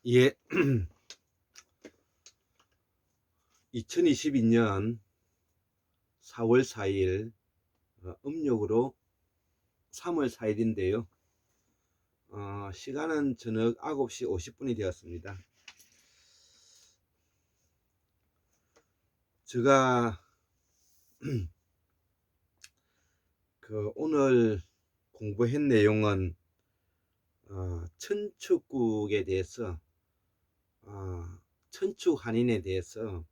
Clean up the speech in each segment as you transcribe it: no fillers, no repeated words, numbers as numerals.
예, 2022년 4월 4일 음력으로 3월 4일인데요. 시간은 저녁 9시 50분이 되었습니다. 제가 오늘 공부한 내용은 천축국에 대해서 천축한인에 대해서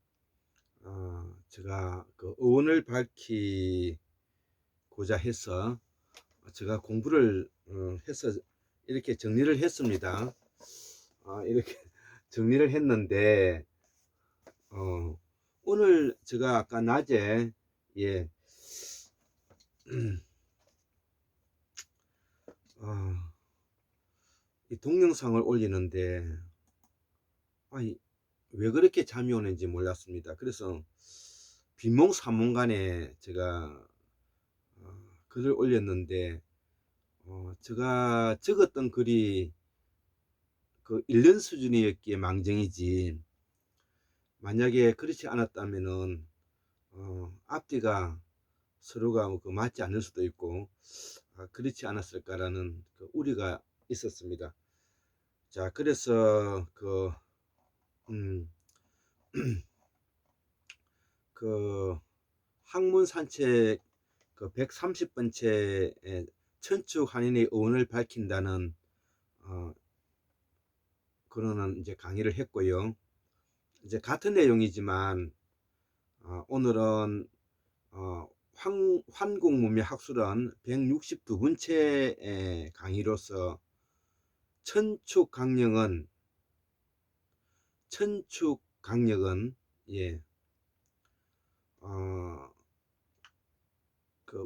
제가 의원을 밝히고자 해서 제가 공부를 해서 이렇게 정리를 했습니다. 이렇게 정리를 했는데 오늘 제가 아까 낮에 이 동영상을 올리는데 왜 그렇게 잠이 오는지 몰랐습니다. 그래서 빈몽사몽간에 제가 글을 올렸는데 제가 적었던 글이 읽는 수준이었기에 망정이지, 만약에 그렇지 않았다면은 앞뒤가 서로가 맞지 않을 수도 있고 그렇지 않았을까라는 우려가 있었습니다. 자, 그래서 학문 산책 130번째 천축한인의 의원을 밝힌다는 그러는 이제 강의를 했고요. 이제 같은 내용이지만 오늘은 환국문명학술원 162번째 강의로서 천축강령은 예,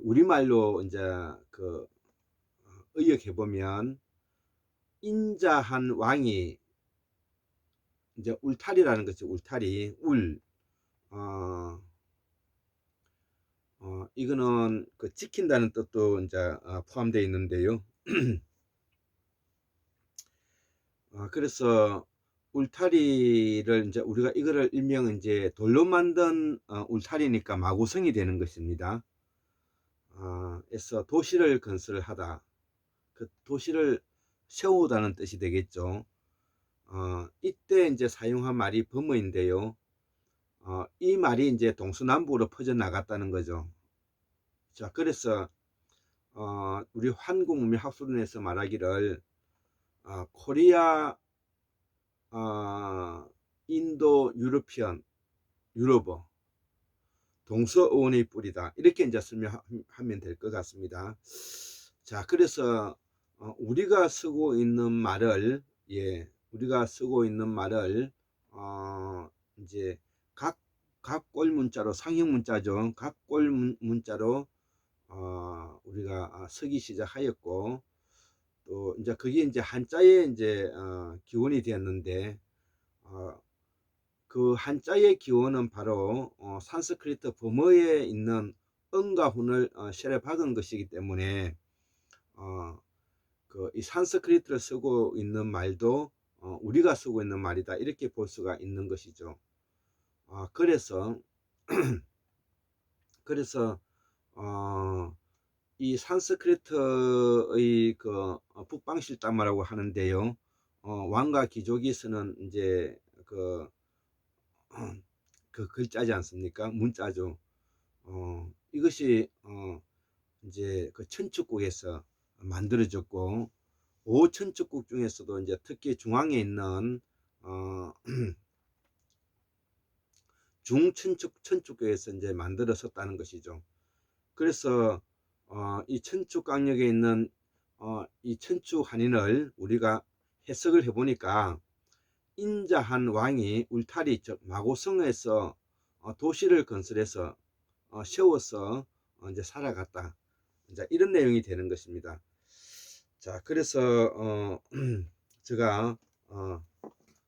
우리말로 이제 의역해 보면 인자한 왕이 이제 울타리라는 거죠. 울타리, 이거는 지킨다는 뜻도 이제 포함되어 있는데요. 그래서 울타리를 이제 우리가 이거를 일명 이제 돌로 만든 울타리니까 마고성이 되는 것입니다. 그래서 도시를 건설하다, 도시를 세우다는 뜻이 되겠죠. 이때 이제 사용한 말이 범어인데요. 이 말이 이제 동서남북으로 퍼져 나갔다는 거죠. 자, 그래서 우리 환국문명학술원에서 말하기를 코리아 인도 유러피언 유럽어 동서어원의 뿌리다, 이렇게 이제 설명하면 될 것 같습니다. 자, 그래서 우리가 쓰고 있는 말을 이제 각골 문자로, 상형 문자죠. 각골 문자로 우리가 쓰기 시작하였고, 또 이제 그게 이제 한자의 이제 기원이 되었는데, 그 한자의 기원은 바로 산스크리트 범어에 있는 은과 훈을 실에 박은 것이기 때문에 이 산스크리트를 쓰고 있는 말도 우리가 쓰고 있는 말이다, 이렇게 볼 수가 있는 것이죠. 그래서 이 산스크리트의 북방실담마라고 하는데요. 왕과 귀족이 쓰는 이제 그 글자지 않습니까? 문자죠. 이것이 이제 천축국에서 만들어졌고, 5천축국 중에서도 이제 특히 중앙에 있는 천축국에서 이제 만들어졌다는 것이죠. 그래서 이 천축강력에 있는 이 천축한인을 우리가 해석을 해보니까, 인자한 왕이 울타리, 즉 마고성에서 도시를 건설해서 세워서 이제 살아갔다, 이제 이런 내용이 되는 것입니다. 자, 그래서 제가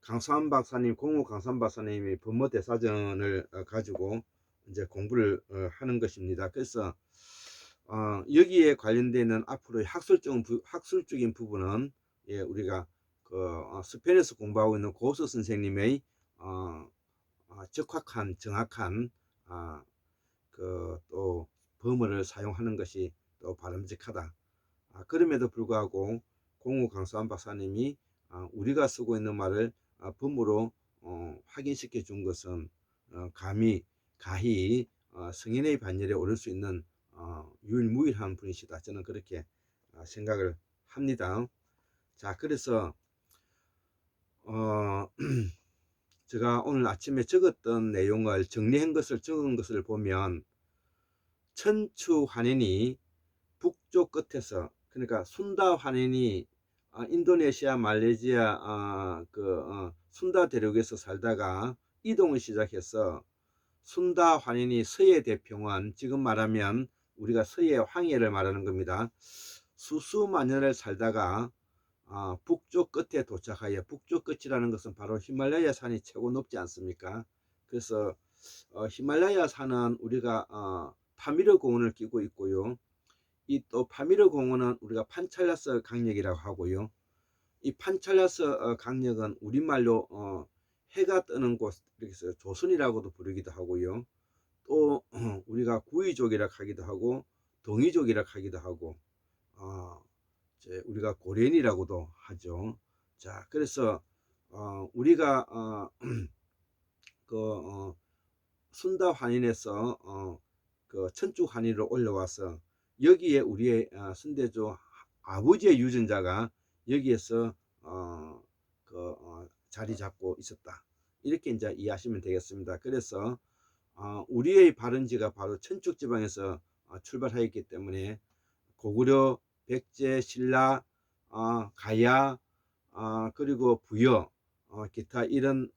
강수환 박사님, 공무 강수환 박사님이 법무대사전을 가지고 이제 공부를 하는 것입니다. 그래서 여기에 관련되는 앞으로의 학술적인 부분은 우리가 스페인에서 공부하고 있는 고수 선생님의 적확한 정확한 또 범어를 사용하는 것이 또 바람직하다. 그럼에도 불구하고 공우 강수한 박사님이 우리가 쓰고 있는 말을 범으로 확인시켜 준 것은 가히 성인의 반열에 오를 수 있는 유일무이한 분이시다. 저는 그렇게 생각을 합니다. 자, 그래서 제가 오늘 아침에 적었던 내용을 정리한 것을 적은 것을 보면 천추 환인이 북쪽 끝에서, 그러니까 순다 환인이 인도네시아, 말레이시아 순다 대륙에서 살다가 이동을 시작해서 순다 환인이 서해 대평원, 지금 말하면 우리가 서해 황해를 말하는 겁니다. 수수만년을 살다가 북쪽 끝에 도착하여, 북쪽 끝이라는 것은 바로 히말라야 산이 최고 높지 않습니까? 그래서 히말라야 산은 우리가 파미르 공원을 끼고 있고요. 이 또 파미르 공원은 우리가 판찰라스 강력이라고 하고요. 이 판찰라스 강력은 우리말로 해가 뜨는 곳, 이렇게 해서 조선이라고도 부르기도 하고요. 또 우리가 구이족이라고 하기도 하고 동이족이라고 하기도 하고 우리가 고련이라고도 하죠. 자, 그래서 우리가 순다 환인에서 천주 환인으로 올라와서 여기에 우리의 순대조 아버지의 유전자가 여기에서 자리 잡고 있었다. 이렇게 이제 이해하시면 되겠습니다. 그래서 우리의 발원지가 바로 천축 지방에서 출발하였기 때문에 고구려, 백제, 신라, 가야, 그리고 부여, 기타 이런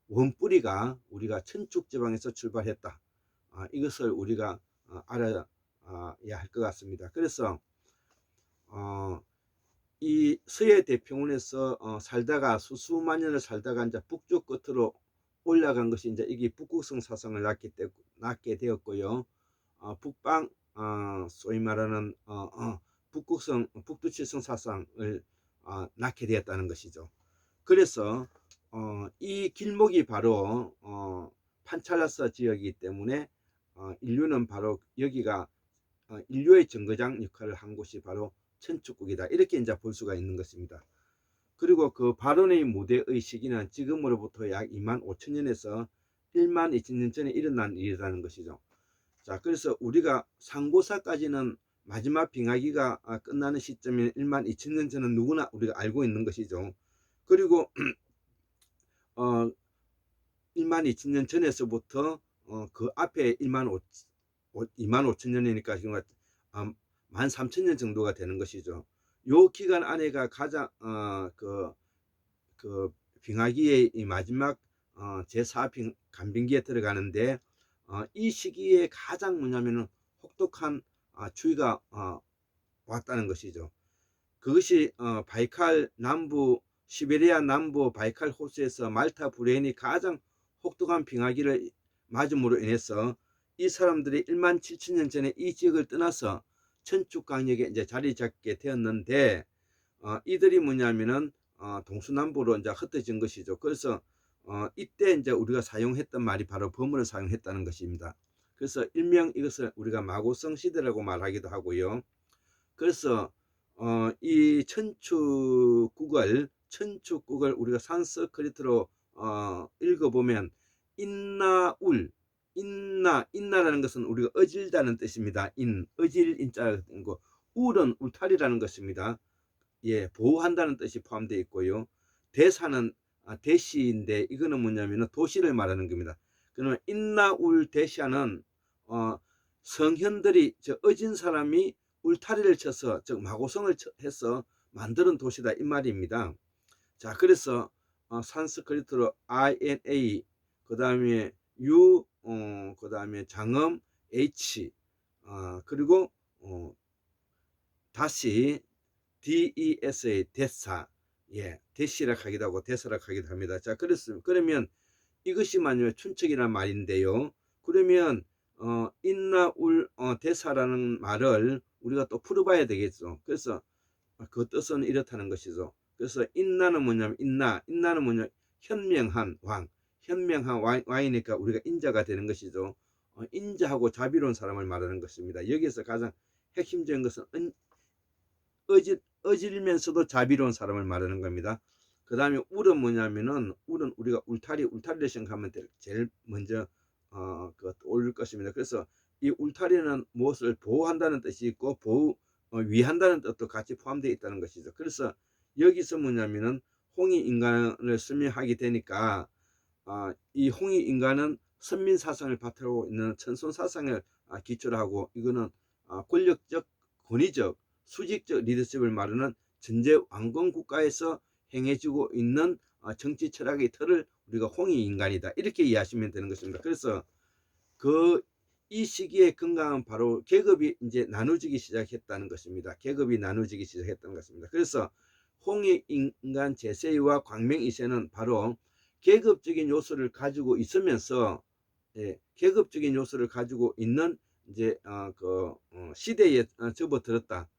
원뿌리가 우리가 천축 지방에서 출발했다. 이것을 우리가 알아야 할 것 같습니다. 그래서 이 서해 대평원에서 살다가 수수만 년을 살다가 이제 북쪽 끝으로 올라간 것이 이제 이게 북극성 사상을 낳게 되었고요. 북방 소위 말하는 북두칠성 사상을 낳게 되었다는 것이죠. 그래서 이 길목이 바로 판찰라스 지역이기 때문에 인류는 바로 여기가 인류의 정거장 역할을 한 곳이 바로 천축국이다. 이렇게 이제 볼 수가 있는 것입니다. 그리고 그 발원의 무대의 시기는 지금으로부터 약 25,000년에서 12,000년 전에 일어난 일이라는 것이죠. 자, 그래서 우리가 상고사까지는 마지막 빙하기가 끝나는 시점인 12,000년 전은 누구나 우리가 알고 있는 것이죠. 그리고 12,000년 전에서부터 그 앞에 25,000년이니까 지금 13,000년 정도가 되는 것이죠. 요 기간 안에가 가장 빙하기의 마지막 제4 간빙기에 들어가는데 이 시기에 가장 뭐냐면은 혹독한 추위가 왔다는 것이죠. 그것이 바이칼 남부, 시베리아 남부 바이칼 호수에서 말타 브레인이 가장 혹독한 빙하기를 맞음으로 인해서 이 사람들이 17,000년 전에 이 지역을 떠나서 천축 강역에 이제 자리 잡게 되었는데 이들이 뭐냐면은 동서남북으로 이제 흩어진 것이죠. 그래서 이때 이제 우리가 사용했던 말이 바로 범어를 사용했다는 것입니다. 그래서 일명 이것을 우리가 마고성 시대라고 말하기도 하고요. 그래서 이 천축국을 우리가 산스크리트로 읽어보면 인나울, 인나라는 것은 우리가 어질다는 뜻입니다. 어질 인자는 거, 울은 울타리라는 것입니다. 예, 보호한다는 뜻이 포함되어 있고요. 대사는 대시인데 이거는 뭐냐면 도시를 말하는 겁니다. 그러면 인나울 대시아는 성현들이 어진 사람이 울타리를 쳐서 즉 마고성을 해서 만드는 도시다 이 말입니다. 자, 그래서 산스크리트로 INA 그 다음에 U 그 다음에 장음 H 그리고 다시 DESA 대사, 예, 대시락 하기도 하고 대사락 하기도 합니다. 자, 그러면 이것이 만약 춘척이라는 말인데요. 그러면 인나울 대사라는 말을 우리가 또 풀어봐야 되겠죠. 그래서 그 뜻은 이렇다는 것이죠. 그래서 인나는 뭐냐면 인나는 뭐냐 현명한 왕이니까 우리가 인자가 되는 것이죠. 인자하고 자비로운 사람을 말하는 것입니다. 여기서 가장 핵심적인 것은 어질면서도 자비로운 사람을 말하는 겁니다. 그 다음에 울은 뭐냐면은 울은 우리가 울타리를 생각하면 제일 먼저 떠오를 것입니다. 그래서 이 울타리는 무엇을 보호한다는 뜻이 있고 위한다는 뜻도 같이 포함되어 있다는 것이죠. 그래서 여기서 뭐냐면은 홍익인간을 설명하게 되니까 이 홍익인간은 선민사상을 바탕으로 있는 천손사상을 기초로 하고, 이거는 권력적, 권위적, 수직적 리더십을 말하는 전제 왕권 국가에서 행해지고 있는 정치 철학의 틀을 우리가 홍익인간이다, 이렇게 이해하시면 되는 것입니다. 그래서 이 시기의 건강은 바로 계급이 이제 나눠지기 시작했다는 것입니다. 계급이 나눠지기 시작했다는 것입니다. 그래서 홍익인간 제세와 광명이세는 바로 계급적인 요소를 가지고 있으면서, 계급적인 요소를 가지고 있는 이제 시대에 접어들었다.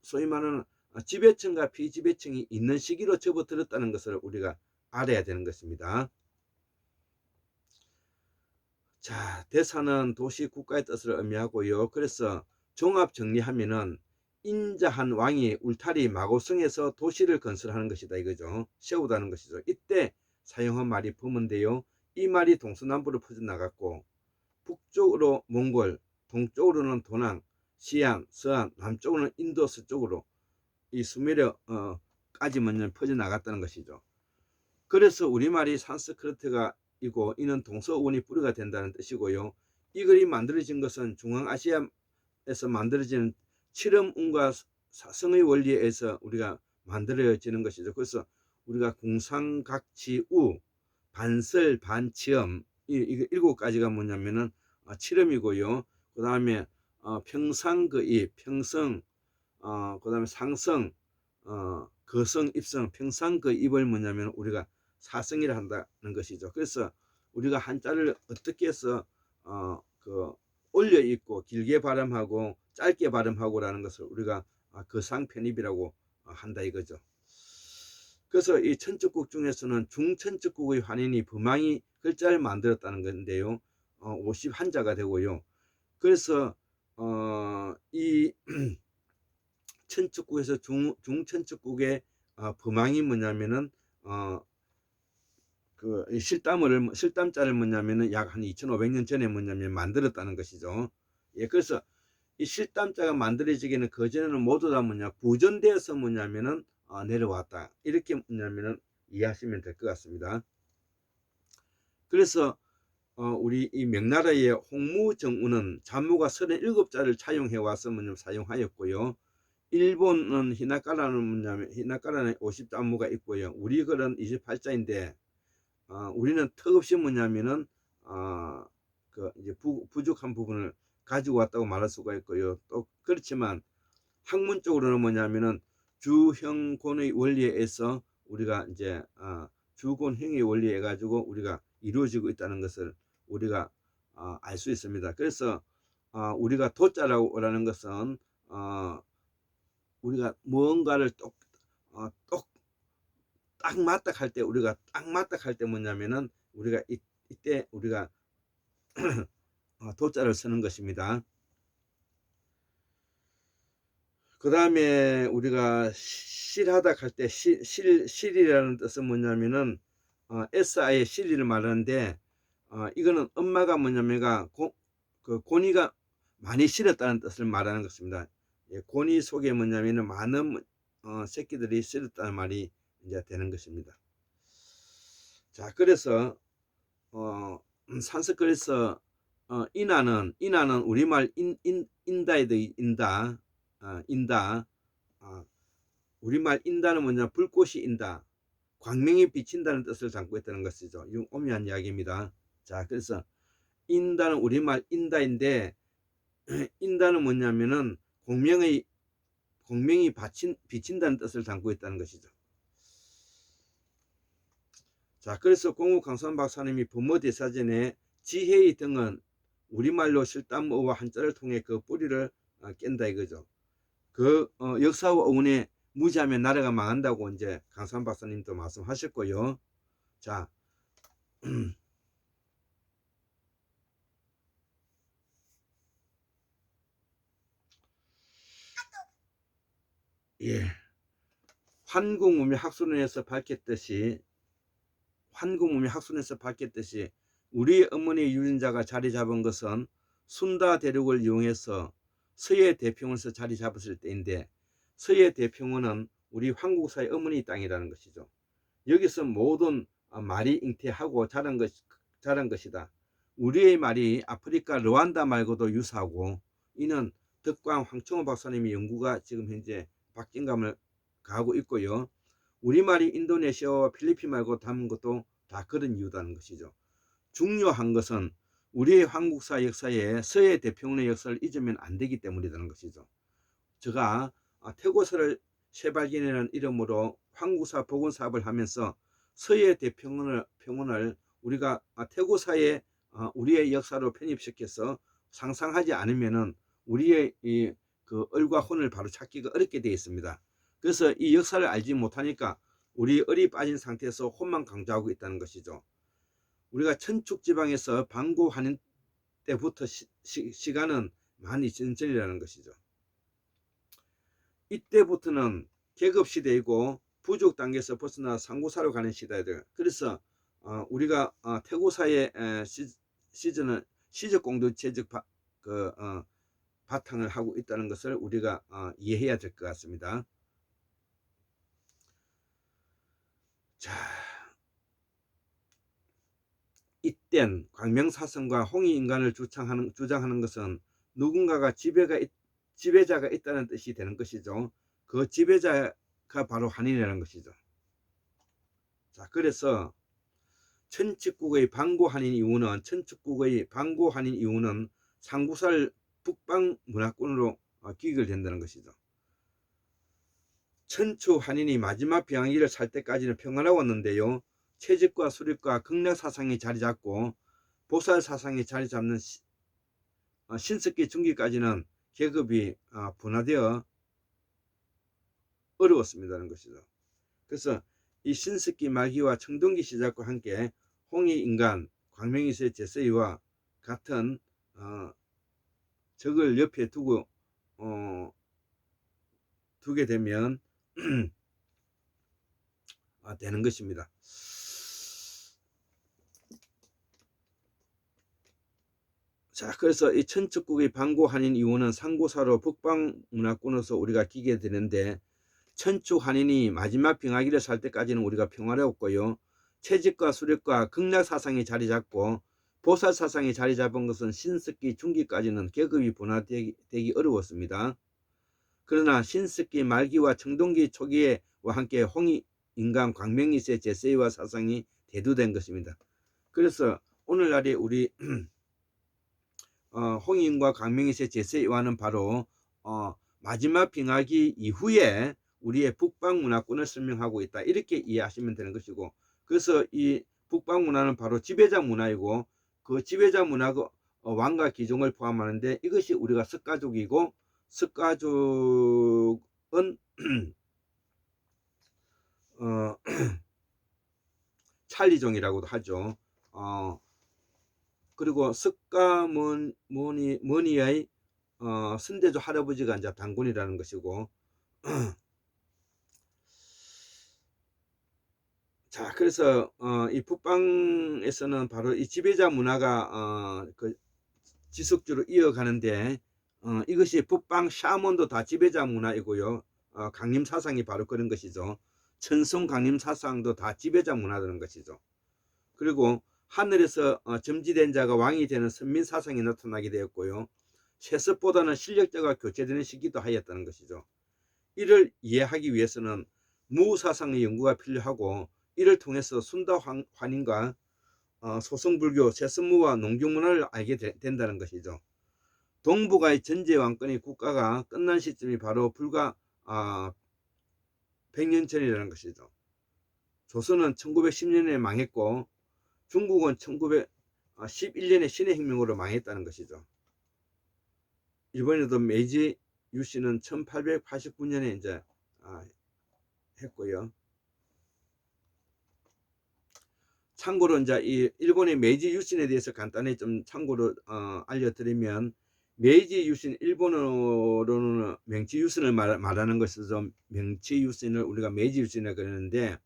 소위 말하는 지배층과 비지배층이 있는 시기로 접어들었다는 것을 우리가 알아야 되는 것입니다. 자, 대사는 도시 국가의 뜻을 의미하고요. 그래서 종합 정리하면은 인자한 왕이 울타리 마고성에서 도시를 건설하는 것이다 이거죠. 세우다는 것이죠. 이때 사용한 말이 범인데요. 이 말이 동서남북으로 퍼져나갔고, 북쪽으로 몽골, 동쪽으로는 도낭, 시안, 서안, 남쪽으로는 인도 서쪽으로 이 수메르까지 먼저 퍼져나갔다는 것이죠. 그래서 우리말이 산스크리트가 이고 이는 동서원이 뿌리가 된다는 뜻이고요. 이 글이 만들어진 것은 중앙아시아에서 만들어지는 칠음운과 사성의 원리에 의해서 우리가 만들어지는 것이죠. 그래서 우리가 궁상각치우, 반설, 반치음, 이 7가지가 뭐냐면은 칠음이고요. 그 다음에 평상거입, 평성, 그 다음에 상성, 거성, 입성, 평상거입을 뭐냐면 우리가 사성이라 한다는 것이죠. 그래서 우리가 한자를 어떻게 해서 올려 읽고 길게 발음하고 짧게 발음하고라는 것을 우리가 거상편입이라고 한다 이거죠. 그래서 이 천적국 중에서는 중천적국의 환인이 범항이 글자를 만들었다는 건데요. 51자가 되고요. 그래서 이 천적국에서 중천적국의 범항이 뭐냐면은 실담자를 뭐냐면은 약 한 2500년 전에 뭐냐면 만들었다는 것이죠. 그래서 이 실담자가 만들어지기는 그전에는 모두 다 구전되어서 뭐냐면은 내려왔다, 이렇게 뭐냐면은 이해하시면 될 것 같습니다. 그래서 우리 이 명나라의 홍무정우는 잔무가 37자를 차용해 와서 사용하였고요. 일본은 히나카라는 50잔무가 있고요. 우리 글은 28자인데 우리는 턱없이 뭐냐면은 이제 부족한 부분을 가지고 왔다고 말할 수가 있고요. 또 그렇지만 학문적으로는 뭐냐면은 주형곤의 원리에 의해서 우리가 이제 주곤형의 원리에 가지고 우리가 이루어지고 있다는 것을 우리가 알 수 있습니다. 그래서 우리가 도자라고 하는 것은 우리가 무언가를 딱 맞다 할 때, 우리가 딱 맞다 할 때 뭐냐면은 우리가 이때 우리가 도자를 쓰는 것입니다. 그 다음에 우리가 실하다 할 때 실이라는 뜻은 뭐냐면은 SI의 실리를 말하는데 이거는 엄마가 뭐냐면 고니가 많이 실었다는 뜻을 말하는 것입니다. 고니 속에 뭐냐면은 많은 새끼들이 실었다는 말이 이제 되는 것입니다. 자, 그래서 산스크리트에서 인하는 우리말 인다에 인다. 우리말 인다는 뭐냐, 불꽃이 인다, 광명이 비친다는 뜻을 담고 있다는 것이죠. 이 오묘한 이야기입니다. 자, 그래서 인다는 우리말 인다인데 인다는 뭐냐면은 공명이 비친다는 뜻을 담고 있다는 것이죠. 자, 그래서 공우강산 박사님이 범어대사전에 지혜의 등은 우리말로 실담어와 한자를 통해 그 뿌리를 깬다 이거죠. 역사와 어원의 무지하면 나라가 망한다고 이제 강산 박사님도 말씀하셨고요. 자, 예, 환궁문명학술원에서 밝혔듯이 우리 어머니 유전자가 자리 잡은 것은 순다 대륙을 이용해서 서해 대평원에서 자리 잡았을 때인데, 서해 대평원은 우리 한국사의 어머니 땅이라는 것이죠. 여기서 모든 말이 잉태하고 자란 것이다. 우리의 말이 아프리카 르완다 말고도 유사하고, 이는 덕광 황청호 박사님의 연구가 지금 현재 박진감을 가하고 있고요. 우리말이 인도네시아와 필리핀 말고 담은 것도 다 그런 이유라는 것이죠. 중요한 것은 우리의 한국사 역사에 서해 대평원의 역사를 잊으면 안 되기 때문이라는 것이죠. 제가 태고서를 새발견이라는 이름으로 한국사 복원 사업을 하면서 서해 대평원을 우리가 태고사에 우리의 역사로 편입시켜서 상상하지 않으면은 우리의 그 얼과 혼을 바로 찾기가 어렵게 되어 있습니다. 그래서 이 역사를 알지 못하니까 우리 얼이 빠진 상태에서 혼만 강조하고 있다는 것이죠. 우리가 천축지방에서 방고하는 때부터 시간은 많이 전이라는 것이죠. 이때부터는 계급시대이고 부족 단계에서 벗어나 상고사로 가는 시대들. 그래서 우리가 태고사의 시즌은 시적공동체적 바탕을 하고 있다는 것을 우리가 이해해야 될 것 같습니다. 자, 이땐 광명사성과 홍익인간을 주장하는 것은 누군가가 지배자가 있다는 뜻이 되는 것이죠. 그 지배자가 바로 한인이라는 것이죠. 자, 그래서 천축국의 방고한인 이유는 상구사를 북방 문화권으로 귀결된다는 것이죠. 천추한인이 마지막 병기를 살 때까지는 평안하웠는데요. 채직과 수립과 극락 사상이 자리 잡고 보살 사상이 자리 잡는 신석기 중기까지는 계급이 분화되어 어려웠습니다는 것이죠. 그래서 이 신석기 말기와 청동기 시작과 함께 홍익인간, 광명이세 제서이와 같은 적을 옆에 두게 되면 되는 것입니다. 자, 그래서 이 천축국의 방고한인 이후는 상고사로 북방 문화권에서 우리가 끼게 되는데, 천축한인이 마지막 병아기를 살 때까지는 우리가 평화로웠고요. 채직과 수렵과 극락 사상이 자리 잡고 보살 사상이 자리 잡은 것은 신석기 중기까지는 계급이 분화되기 어려웠습니다. 그러나 신석기 말기와 청동기 초기와 함께 홍익인간, 광명이세 제세이와 사상이 대두된 것입니다. 그래서 오늘날의 우리 홍익인과 광명이세 제세이와는 바로 마지막 빙하기 이후에 우리의 북방 문화권을 설명하고 있다, 이렇게 이해하시면 되는 것이고, 그래서 이 북방 문화는 바로 지배자 문화이고, 그 지배자 문화가 왕과 기종을 포함하는데, 이것이 우리가 석가족이고, 석가족은 찰리종이라고도 하죠. 그리고 석가모니의 선대조 할아버지가 이제 단군이라는 것이고, 자, 그래서 이 북방에서는 바로 이 지배자 문화가 지속적으로 이어가는데, 이것이 북방 샤먼도 다 지배자 문화이고요. 강림 사상이 바로 그런 것이죠. 천성 강림 사상도 다 지배자 문화라는 것이죠. 그리고 하늘에서 점지된 자가 왕이 되는 선민 사상이 나타나게 되었고요. 세습보다는 실력자가 교체되는 시기도 하였다는 것이죠. 이를 이해하기 위해서는 무사상의 연구가 필요하고, 이를 통해서 순다 환인과 소성불교, 세습무와 농경문화를 알게 된다는 것이죠. 동북아의 전제왕권의 국가가 끝난 시점이 바로 불과 100년 전이라는 것이죠. 조선은 1910년에 망했고, 중국은 1911년에 신해혁명으로 망했다는 것이죠. 이번에도 메이지 유씨는 1889년에 이제 했고요. 참고로 이제 이 일본의 메이지 유신에 대해서 간단히 좀 참고로 알려드리면, 메이지 유신, 일본어로는 명치 유신을 말하는 것이죠. 명치 유신을 우리가 메이지 유신이라고 그러는데,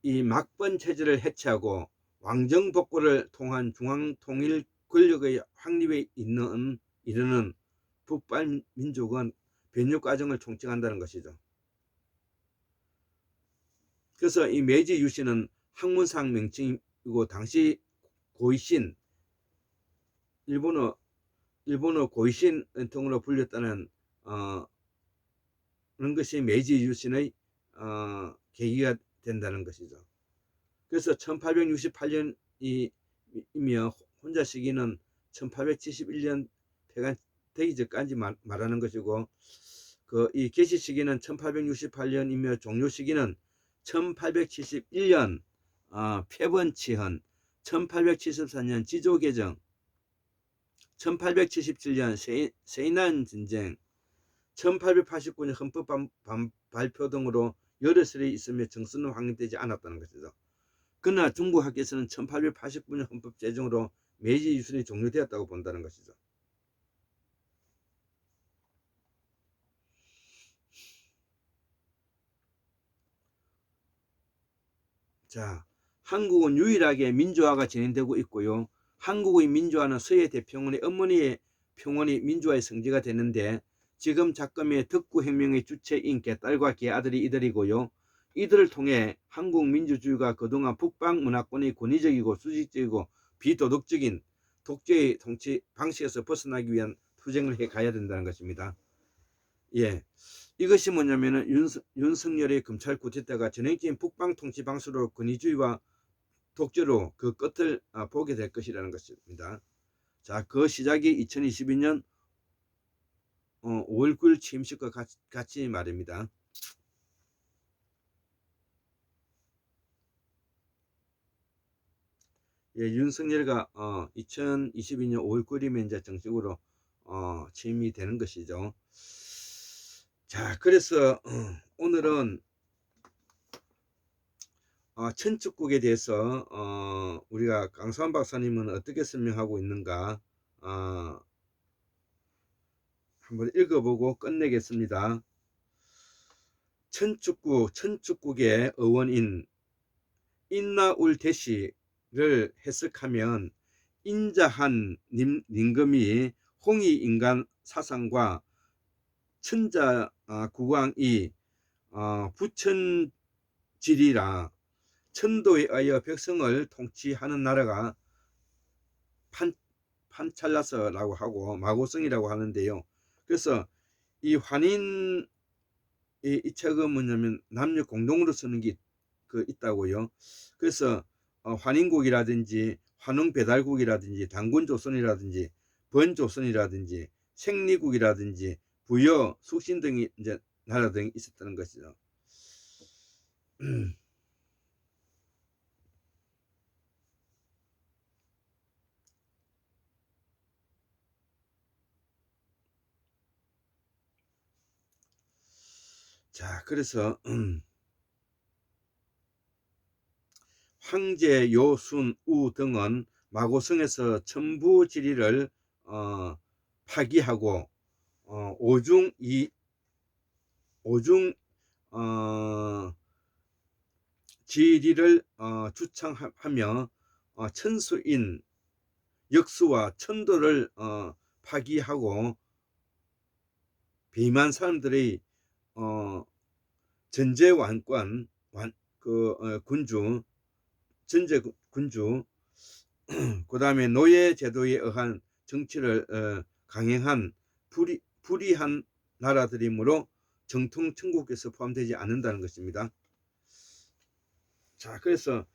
이 막번 체제를 해체하고 왕정 복구를 통한 중앙 통일 권력의 확립에 이르는 북발 민족은 변육 과정을 총칭한다는 것이죠. 그래서 이 메이지 유신은 학문상 명칭이고, 당시 고이신, 일본어 고이신 등으로 불렸다는 그런 것이 메이지 유신의 계기가 된다는 것이죠. 그래서 1868년이며 혼자 시기는 1871년 폐간되기 전까지 말하는 것이고, 이 개시 시기는 1868년이며 종료 시기는 1871년 폐번치헌, 1874년 지조개정, 1877년 세이난 전쟁, 1889년 헌법 발표 등으로 여러 설이 있으며 정서는 확립되지 않았다는 것이죠. 그러나 중국 학계에서는 1889년 헌법 제정으로 메이지 유신이 종료되었다고 본다는 것이죠. 자, 한국은 유일하게 민주화가 진행되고 있고요. 한국의 민주화는 서해 대평원의 어머니의 평원이 민주화의 성지가 되는데, 지금 작금의 덕구혁명의 주체인 개딸과 개아들이 이들이고요. 이들을 통해 한국 민주주의가 그동안 북방 문화권의 권위적이고 수직적이고 비도덕적인 독재의 통치 방식에서 벗어나기 위한 투쟁을 해 가야 된다는 것입니다. 예, 이것이 뭐냐면은 윤석열의 검찰 쿠데타가 전형적인 북방 통치 방식으로 권위주의와 독재로 그 끝을 보게 될 것이라는 것입니다. 자, 그 시작이 2022년 5월 9일 취임식과 같이 말입니다. 예, 윤석열가 2022년 5월 9일이면 이제 정식으로 취임이 되는 것이죠. 자, 그래서 오늘은 천축국에 대해서 우리가 강수환 박사님은 어떻게 설명하고 있는가 한번 읽어보고 끝내겠습니다. 천축국의 어원인 인나울 대시를 해석하면, 인자한 임금이 홍위 인간 사상과 천자 국왕이 부천지리라 천도에 의하여 백성을 통치하는 나라가 판찰라스라고 하고 마고성이라고 하는데요. 그래서 이 환인 이 책은 뭐냐면 남녀 공동으로 쓰는 게 있다고요. 그래서 환인국이라든지 환웅배달국이라든지 당군조선이라든지 번조선이라든지 생리국이라든지 부여, 숙신 등이 이제 나라 등이 있었다는 것이죠. 자, 그래서 황제, 요순, 우 등은 마고성에서 천부지리를 파기하고 오중 지리를 주창하며 천수인, 역수와 천도를 파기하고 비만 사람들의 전제왕권 군주, 전제 군주, 그 다음에 노예 제도에 의한 정치를 강행한 불의한 나라들이므로 정통 천국에서 포함되지 않는다는 것입니다. 자, 그래서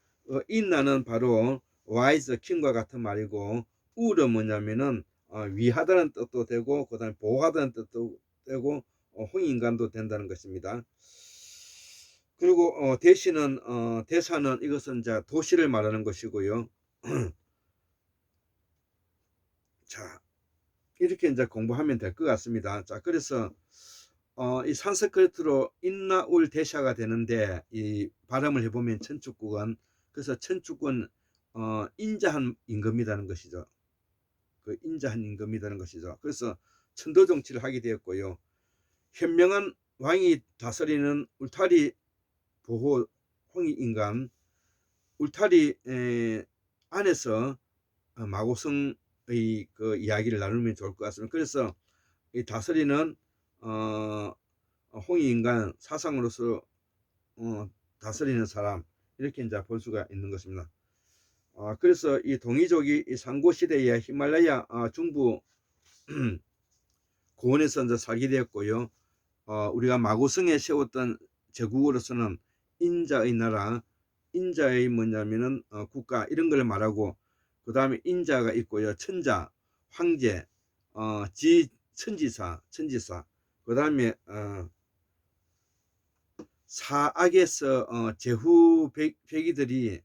인나는 바로 wise king과 같은 말이고, 우는 뭐냐면은 위하다는 뜻도 되고, 그 다음에 보호하다는 뜻도 되고, 홍인간도 된다는 것입니다. 그리고 대시는 대사는 이것은 이제 도시를 말하는 것이고요. 자, 이렇게 이제 공부하면 될 것 같습니다. 자, 그래서 이 산스크리트로 인나울 대샤가 되는데 이 발음을 해보면 천축국은, 그래서 천축은 인자한 임금이라는 것이죠. 그 인자한 임금이라는 것이죠. 그래서 천도 정치를 하게 되었고요. 현명한 왕이 다스리는 울타리 보호 홍익인간, 울타리 안에서 마고성의 그 이야기를 나누면 좋을 것 같습니다. 그래서 이 다스리는 홍익인간, 사상으로서 다스리는 사람, 이렇게 이제 볼 수가 있는 것입니다. 그래서 이 동이족이 이 상고시대에 히말라야 중부 고원에서 이제 살게 되었고요. 우리가 마고성에 세웠던 제국으로서는 인자의 나라, 인자의 뭐냐면은 국가, 이런 걸 말하고, 그 다음에 인자가 있고요. 천자, 황제, 천지사, 그 다음에 사악에서 제후 백이들이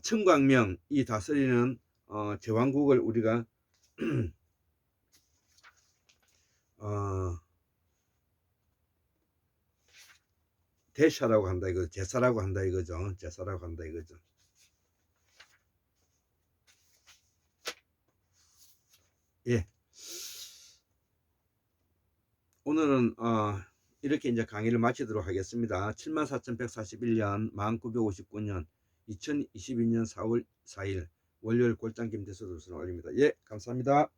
청광명, 이 다스리는 제왕국을 우리가 대샤라고 한다 이거, 제사라고 한다 이거죠. 제사라고 한다 이거죠. 예. 오늘은 이렇게 이제 강의를 마치도록 하겠습니다. 74,141년 1959년 2022년 4월 4일 월요일 골장 김대수 도서는 올립니다. 예, 감사합니다.